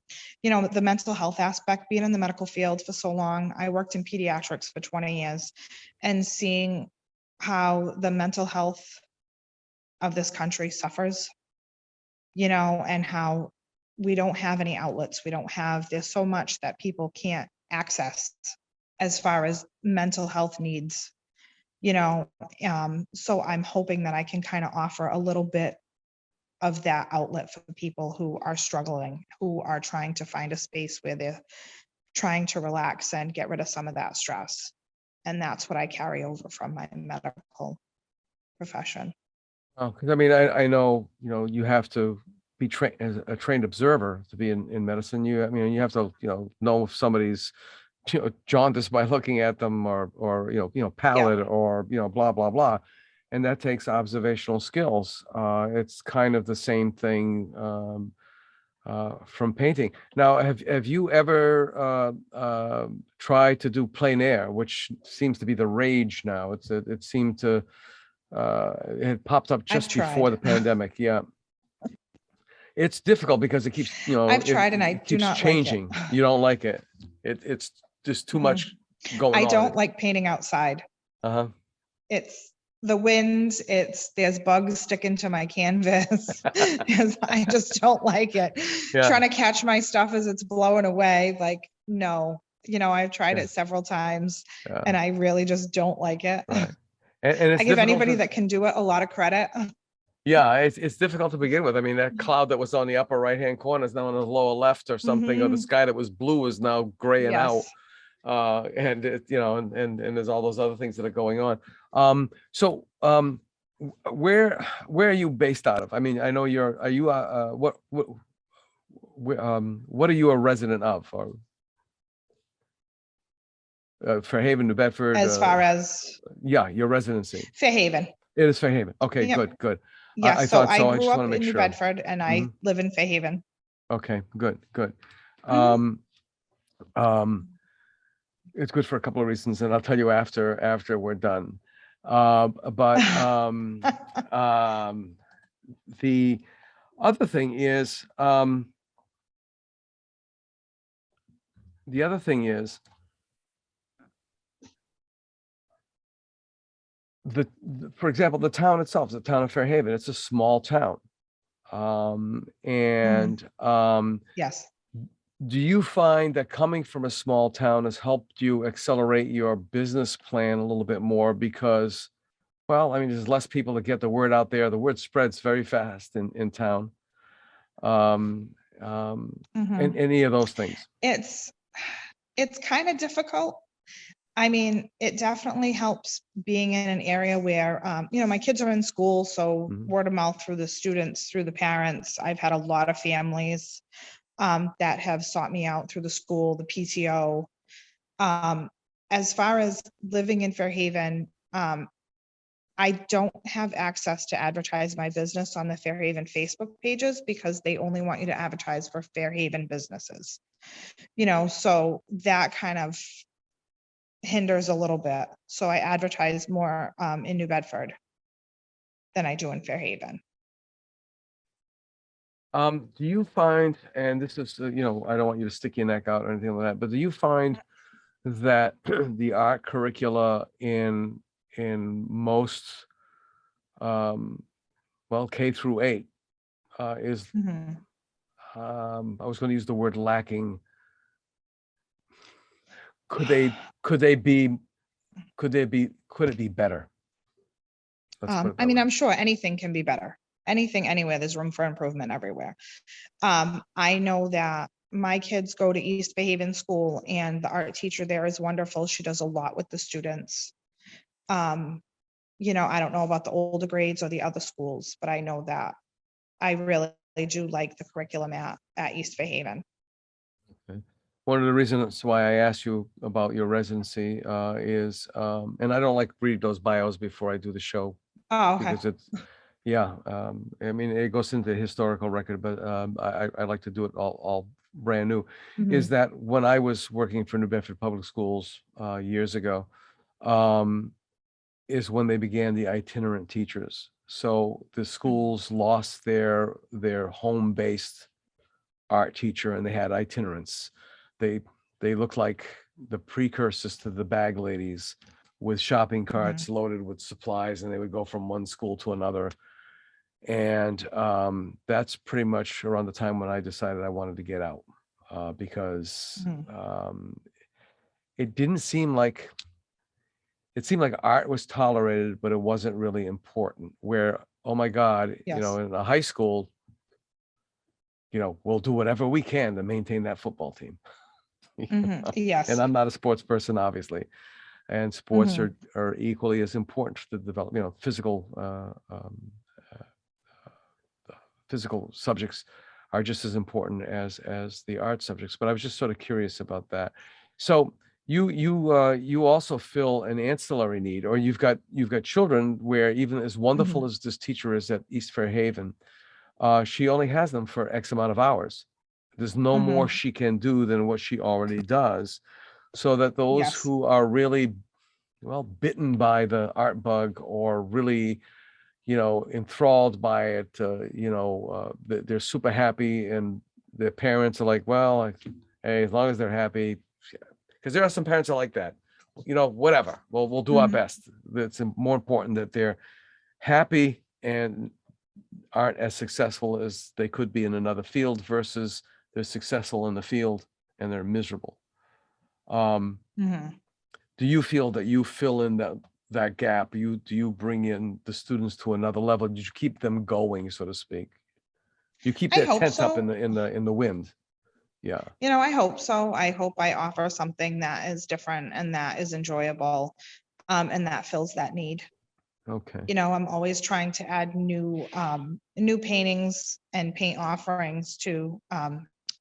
Speaker 3: mental health aspect, being in the medical field for so long, I worked in pediatrics for 20 years, and seeing how the mental health of this country suffers, and how we don't have any outlets. There's so much that people can't access as far as mental health needs, so I'm hoping that I can kind of offer a little bit of that outlet for people who are struggling, who are trying to find a space where they're trying to relax and get rid of some of that stress. And that's what I carry over from my medical profession.
Speaker 2: Oh, because I mean, I know, you have to be trained as a trained observer to be in medicine. I mean, you have to, know if somebody's, jaundiced by looking at them, or pallid, or, blah, blah, blah. And that takes observational skills. It's kind of the same thing from painting. Now, have you ever tried to do plein air, which seems to be the rage now? It seemed to it had popped up just before the pandemic. Yeah. It's difficult because it keeps,
Speaker 3: I've tried and I
Speaker 2: it
Speaker 3: do
Speaker 2: keeps
Speaker 3: not
Speaker 2: changing.
Speaker 3: like it.
Speaker 2: You don't like it. It's just too much going on.
Speaker 3: I don't like painting outside.
Speaker 2: Uh-huh.
Speaker 3: It's the wind, there's bugs sticking to my canvas. I just don't like it.
Speaker 2: Yeah.
Speaker 3: Trying to catch my stuff as it's blowing away. Like, no, I've tried
Speaker 2: Yeah.
Speaker 3: it several times
Speaker 2: Yeah.
Speaker 3: and I really just don't like it.
Speaker 2: Right. And it's
Speaker 3: I give
Speaker 2: difficult
Speaker 3: anybody that can do it a lot of credit.
Speaker 2: Yeah, it's difficult to begin with. I mean, that cloud that was on the upper right-hand corner is now on the lower left or something, or the sky that was blue is now gray and out.
Speaker 3: Yes.
Speaker 2: And and there's all those other things that are going on. So where are you based out of? I mean, I know are you what are you a resident of? Or Fairhaven, New Bedford?
Speaker 3: As far as
Speaker 2: Yeah, your residency.
Speaker 3: Fairhaven.
Speaker 2: It is Fairhaven. Okay,
Speaker 3: Yep.
Speaker 2: good.
Speaker 3: Yes.
Speaker 2: I
Speaker 3: So
Speaker 2: thought so.
Speaker 3: I
Speaker 2: I
Speaker 3: grew
Speaker 2: just want
Speaker 3: up
Speaker 2: to make
Speaker 3: in New
Speaker 2: sure.
Speaker 3: Bedford and I live in Fairhaven.
Speaker 2: Okay, good.
Speaker 3: Mhm.
Speaker 2: It's good for a couple of reasons, and I'll tell you after we're done. But the other thing is, for example, the town itself, the town of Fairhaven, it's a small town. And
Speaker 3: Yes.
Speaker 2: do you find that coming from a small town has helped you accelerate your business plan a little bit more? Because, well, I mean, there's less people to get the word out there. The word spreads very fast in town. And any of those things.
Speaker 3: It's kind of difficult. I mean, it definitely helps being in an area where, my kids are in school, so word of mouth through the students, through the parents. I've had a lot of families that have sought me out through the school, the PTO. As far as living in Fairhaven, I don't have access to advertise my business on the Fairhaven Facebook pages because they only want you to advertise for Fairhaven businesses. So that kind of hinders a little bit. So I advertise more in New Bedford than I do in Fairhaven.
Speaker 2: Do you find, and this is, I don't want you to stick your neck out or anything like that, but do you find that the art curricula in most, K through 8 is, I was going to use the word lacking. Could it be better?
Speaker 3: I mean, I'm sure anything can be better. Anything, anywhere, there's room for improvement everywhere. I know that my kids go to East Fairhaven School and the art teacher there is wonderful. She does a lot with the students. I don't know about the older grades or the other schools, but I know that I really do like the curriculum at East Fairhaven.
Speaker 2: Okay. One of the reasons why I asked you about your residency is, and I don't like read those bios before I do the show.
Speaker 3: Oh, okay.
Speaker 2: Because it's, I mean, it goes into the historical record, but I like to do it all brand new. Is that when I was working for New Bedford Public Schools years ago, is when they began the itinerant teachers. So the schools lost their home-based art teacher and they had itinerants. They looked like the precursors to the bag ladies with shopping carts loaded with supplies, and they would go from one school to another. And that's pretty much around the time when I decided I wanted to get out, because it didn't seem like, it seemed like art was tolerated, but it wasn't really important. Where, oh my God,
Speaker 3: Yes.
Speaker 2: in a high school, we'll do whatever we can to maintain that football team.
Speaker 3: Yes.
Speaker 2: And I'm not a sports person, obviously. And sports are equally as important to develop, physical subjects are just as important as the art subjects. But I was just sort of curious about that. So you also fill an ancillary need, or you've got children where, even as wonderful as this teacher is at East Fairhaven, she only has them for X amount of hours. There's no more she can do than what she already does. So that those
Speaker 3: Yes.
Speaker 2: who are really, bitten by the art bug, or really, enthralled by it, they're super happy, and their parents are like, well, hey, as long as they're happy, because there are some parents that are like that, whatever, we'll do our best. It's more important that they're happy and aren't as successful as they could be in another field, versus they're successful in the field and they're miserable. Do you feel that you fill in that gap? Do you bring in the students to another level? Did you keep them going, so to speak? You keep
Speaker 3: I
Speaker 2: that
Speaker 3: hope
Speaker 2: tent up
Speaker 3: so.
Speaker 2: in the wind. Yeah.
Speaker 3: I hope so. I hope I offer something that is different and that is enjoyable, and that fills that need.
Speaker 2: Okay.
Speaker 3: I'm always trying to add new paintings and paint offerings to,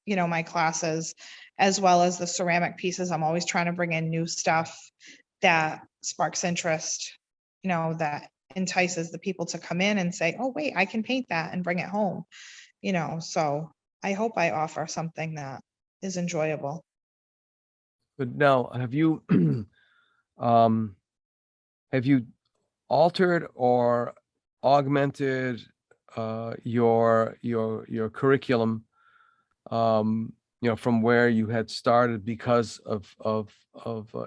Speaker 3: my classes, as well as the ceramic pieces. I'm always trying to bring in new stuff that sparks interest, that entices the people to come in and say, oh, wait, I can paint that and bring it home. So I hope I offer something that is enjoyable.
Speaker 2: But now, have you altered or augmented your curriculum, from where you had started, because of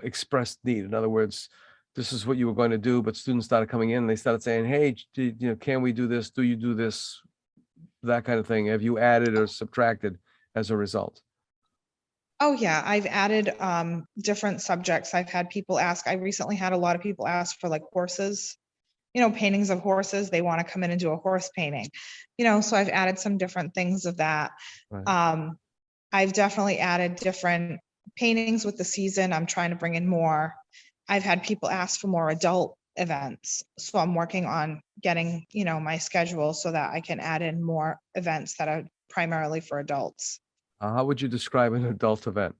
Speaker 2: expressed need? In other words, this is what you were going to do, but students started coming in and they started saying, hey, can we do this? Do you do this? That kind of thing. Have you added or subtracted as a result?
Speaker 3: Oh yeah, I've added different subjects. I've had people ask, I recently had a lot of people ask for like horses, paintings of horses. They want to come in and do a horse painting, so I've added some different things of that.
Speaker 2: Right.
Speaker 3: I've definitely added different paintings with the season. I'm trying to bring in more. I've had people ask for more adult events. So I'm working on getting, my schedule so that I can add in more events that are primarily for adults.
Speaker 2: How would you describe an adult event?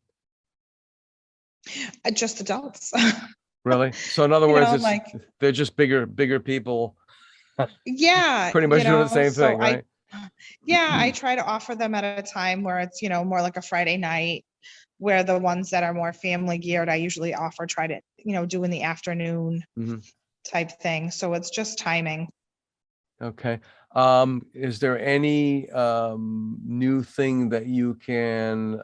Speaker 3: Just adults.
Speaker 2: Really? So in other words,
Speaker 3: like,
Speaker 2: they're just bigger people,
Speaker 3: yeah,
Speaker 2: pretty much doing the same
Speaker 3: so
Speaker 2: thing, right?
Speaker 3: I try to offer them at a time where it's, more like a Friday night, where the ones that are more family geared, I usually try to, do in the afternoon type thing. So it's just timing.
Speaker 2: Okay. Is there any new thing that you can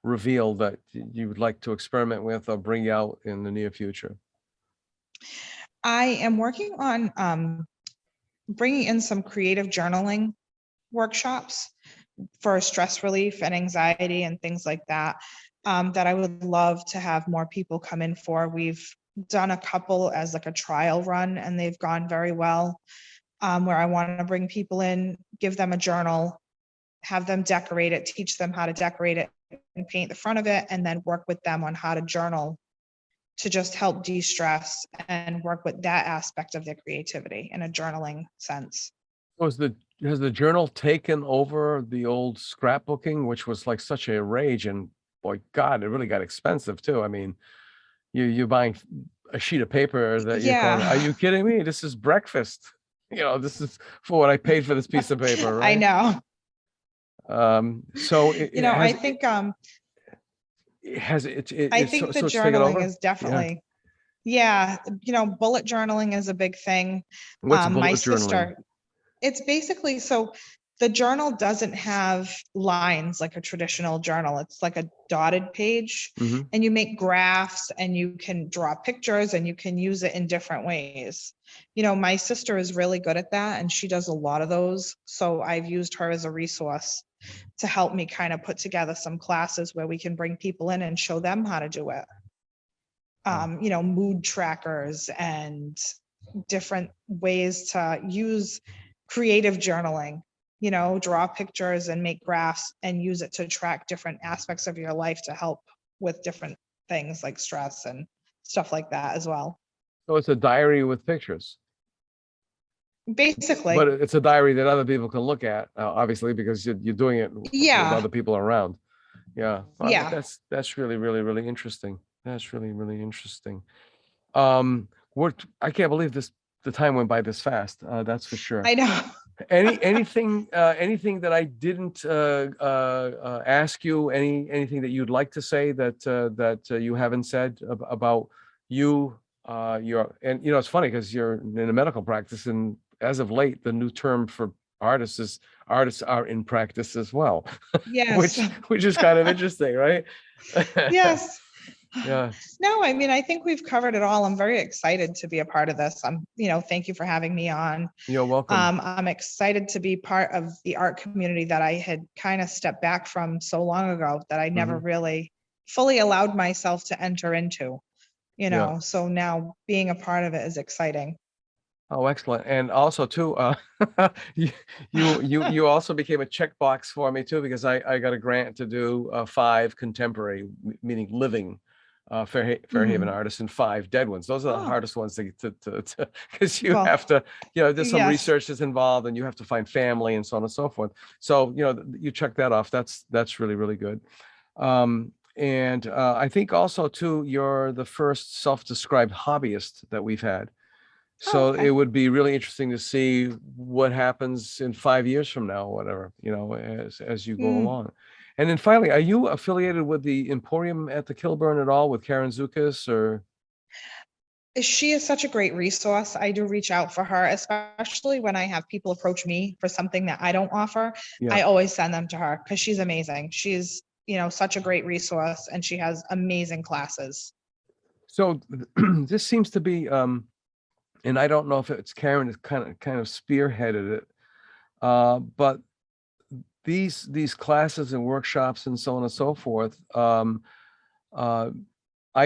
Speaker 2: reveal that you would like to experiment with or bring out in the near future?
Speaker 3: I am working on bringing in some creative journaling workshops for stress relief and anxiety and things like that, that I would love to have more people come in for. We've done a couple as like a trial run and they've gone very well, where I want to bring people in, give them a journal, have them decorate it, teach them how to decorate it and paint the front of it, and then work with them on how to journal to just help de-stress and work with that aspect of their creativity in a journaling sense.
Speaker 2: Has the journal taken over the old scrapbooking, which was like such a rage? And boy, God, it really got expensive too. I mean, you're buying a sheet of paper that you're going, are you kidding me? This is breakfast. This is for what I paid for this piece of paper, right?
Speaker 3: I know.
Speaker 2: So
Speaker 3: I think
Speaker 2: has it
Speaker 3: I think the
Speaker 2: so it's taken over?
Speaker 3: journaling is definitely, Yeah, bullet journaling is a big thing.
Speaker 2: What's
Speaker 3: My
Speaker 2: bullet journaling?
Speaker 3: sister, it's basically, so the journal doesn't have lines like a traditional journal. It's like a dotted page,
Speaker 2: Mm-hmm.
Speaker 3: and you make graphs and you can draw pictures and you can use it in different ways. My sister is really good at that and she does a lot of those. So I've used her as a resource to help me kind of put together some classes where we can bring people in and show them how to do it. Mood trackers and different ways to use creative journaling, draw pictures and make graphs and use it to track different aspects of your life to help with different things like stress and stuff like that as well.
Speaker 2: So it's a diary with pictures.
Speaker 3: Basically.
Speaker 2: But it's a diary that other people can look at, obviously, because you're doing it with other people around. Yeah. Well,
Speaker 3: Yeah.
Speaker 2: That's really, really, really interesting. That's really, really interesting. I can't believe the time went by this fast. That's for sure.
Speaker 3: I know.
Speaker 2: Anything that I didn't ask you, anything that you'd like to say that you haven't said about you, and it's funny because you're in a medical practice, and as of late, the new term for artists are in practice as well.
Speaker 3: Yes.
Speaker 2: which is kind of interesting, right?
Speaker 3: Yes.
Speaker 2: Yeah.
Speaker 3: No, I think we've covered it all. I'm very excited to be a part of this. Thank you for having me on.
Speaker 2: You're welcome.
Speaker 3: I'm excited to be part of the art community that I had kind of stepped back from so long ago that I never really fully allowed myself to enter into,
Speaker 2: Yeah.
Speaker 3: So now being a part of it is exciting.
Speaker 2: Oh, excellent. And also too, you also became a checkbox for me too, because I got a grant to do 5 contemporary, meaning living Fairhaven artists and 5 dead ones. Those are the hardest ones to because you have to, there's some research that's involved and you have to find family and so on and so forth. So, you check that off. That's really, really good. And I think also too, you're the first self-described hobbyist that we've had. So it would be really interesting to see what happens in 5 years from now, or whatever, as you go along. And then finally, are you affiliated with the Emporium at the Kilburn at all with Karen Zukas, or?
Speaker 3: She is such a great resource. I do reach out for her, especially when I have people approach me for something that I don't offer.
Speaker 2: Yeah.
Speaker 3: I always send them to her because she's amazing. She's, such a great resource and she has amazing classes. So
Speaker 2: this seems to be, and I don't know if it's Karen that kind of spearheaded it, but these classes and workshops and so on and so forth, I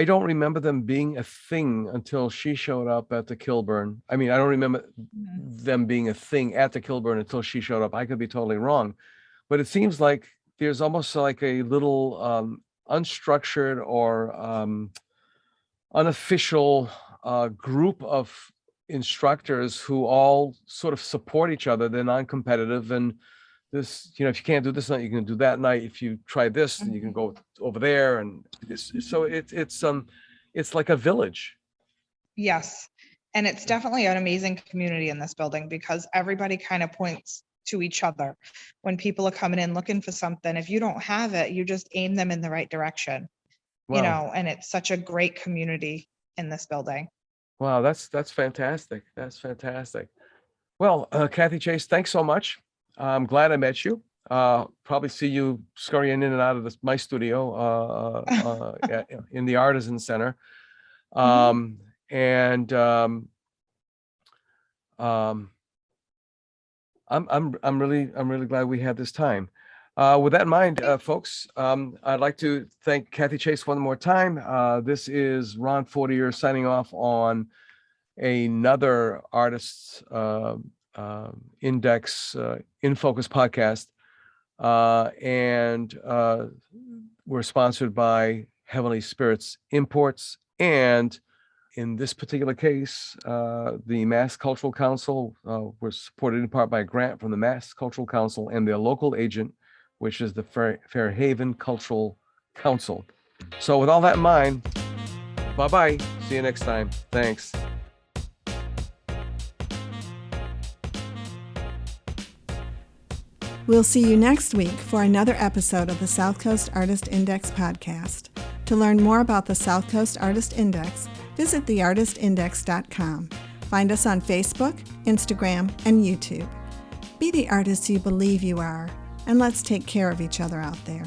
Speaker 2: don't remember them being a thing until she showed up at the Kilburn. I mean, I don't remember them being a thing at the Kilburn until she showed up. I could be totally wrong, but it seems like there's almost like a little unstructured or unofficial group of instructors who all sort of support each other. They're non-competitive, and this, if you can't do this night, you can do that night. If you try this, then you can go over there, and so it's like a village.
Speaker 3: Yes, and it's definitely an amazing community in this building because everybody kind of points to each other when people are coming in looking for something. If you don't have it, you just aim them in the right direction.
Speaker 2: Wow.
Speaker 3: And it's such a great community in this building.
Speaker 2: Wow, that's fantastic. That's fantastic. Well, Kathi Chase, thanks so much. I'm glad I met you. Probably see you scurrying in and out of my studio in the Artisan Center. I'm really glad we had this time. With that in mind, folks, I'd like to thank Kathi Chase one more time. This is Ron Fortier signing off on another Artists Index In Focus podcast. And we're sponsored by Heavenly Spirits Imports. And in this particular case, the Mass Cultural Council was supported in part by a grant from the Mass Cultural Council and their local agent, which is the Fairhaven Cultural Council. So with all that in mind, bye-bye. See you next time. Thanks.
Speaker 1: We'll see you next week for another episode of the South Coast Artist Index podcast. To learn more about the South Coast Artist Index, visit theartistindex.com. Find us on Facebook, Instagram, and YouTube. Be the artist you believe you are, and let's take care of each other out there.